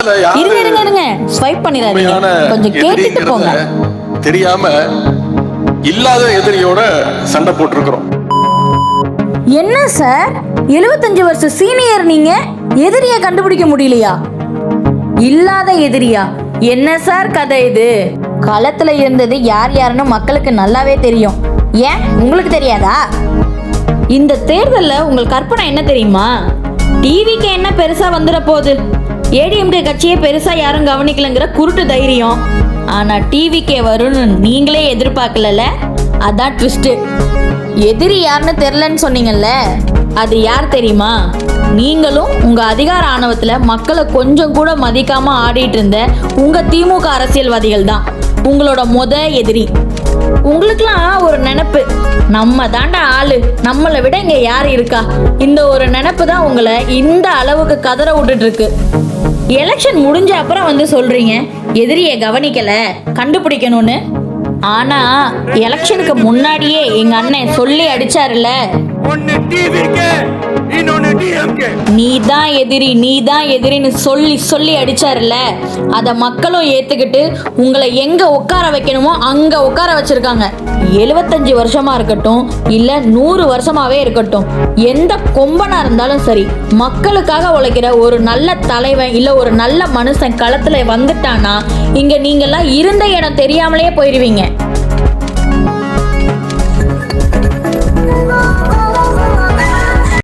இருங்க ஸ்வைப் பண்ணிடாதீங்க, கொஞ்சம் கேட்டுட்டு போங்க. தெரியாம இல்லாத எதிரியோட சண்டை போட்டுருக்கிறோம். என்ன சார் 75 வருஷம் சீனியர், நீங்க எதிரியை கண்டுபிடிக்க முடியலையா? இல்லாத எதிரியா? என்ன சார் கதை இது? களத்துல இருந்தது யார் யாருன்னு மக்களுக்கு நல்லாவே தெரியும். ஏன் உங்களுக்கு தெரியாதா? இந்த தேர்தல்ல உங்கள் கற்பனை என்ன தெரியுமா? டிவிக்கு என்ன பெருசா வந்துட போகுது, ஏடிஎம்கே கட்சியே பெருசா யாரும் கவனிக்கலங்கிற குருட்டு தைரியம். ஆனா டிவிக்கே வரும்னு நீங்களே எதிர்பார்க்கல. அதான் ட்விஸ்ட். எதிரி யாருன்னு தெரியலன்னு சொன்னீங்கல்ல, அது யார் தெரியுமா? நீங்களும் உங்க அதிகார ஆணவத்துல மக்களை கொஞ்சம் கூட மதிக்காம ஆடிட்டு இருந்த உங்க திமுக அரசியல்வாதிகள் தான் உங்களோட எதிரி. உங்களுக்குலாம் ஒரு நினைப்பு, நம்ம தாண்டா ஆளு, நம்மளை விட இங்க யார் இருக்கா, இந்த ஒரு நினைப்பு தான் உங்களை இந்த அளவுக்கு கதற விட்டுட்டு இருக்கு. எலெக்ஷன் முடிஞ்ச அப்புறம் வந்து சொல்றீங்க எதிரியை கவனிக்கல, கண்டுபிடிக்கணும்னு. ஆனா எலெக்ஷனுக்கு முன்னாடியே எங்க அண்ணன் சொல்லி அடிச்சாருல, நீதான் எதிரி நீதான் எதிரின்னு சொல்லி அடிச்சாருல, அத மக்களும் ஏத்துக்கிட்டு உங்களை எங்க உட்கார வைக்கணுமோ அங்க உட்கார வச்சிருக்காங்க. 75 வருஷமா இருக்கட்டும் இல்ல 100 வருஷமாவே இருக்கட்டும், எந்த கொம்பனா இருந்தாலும் சரி, மக்களுக்காக உழைக்கிற ஒரு நல்ல தலைவன் இல்ல ஒரு நல்ல மனுஷன் களத்துல வந்துட்டானா இங்க நீங்கெல்லாம் இருந்த இடம் தெரியாமலே போயிருவீங்க.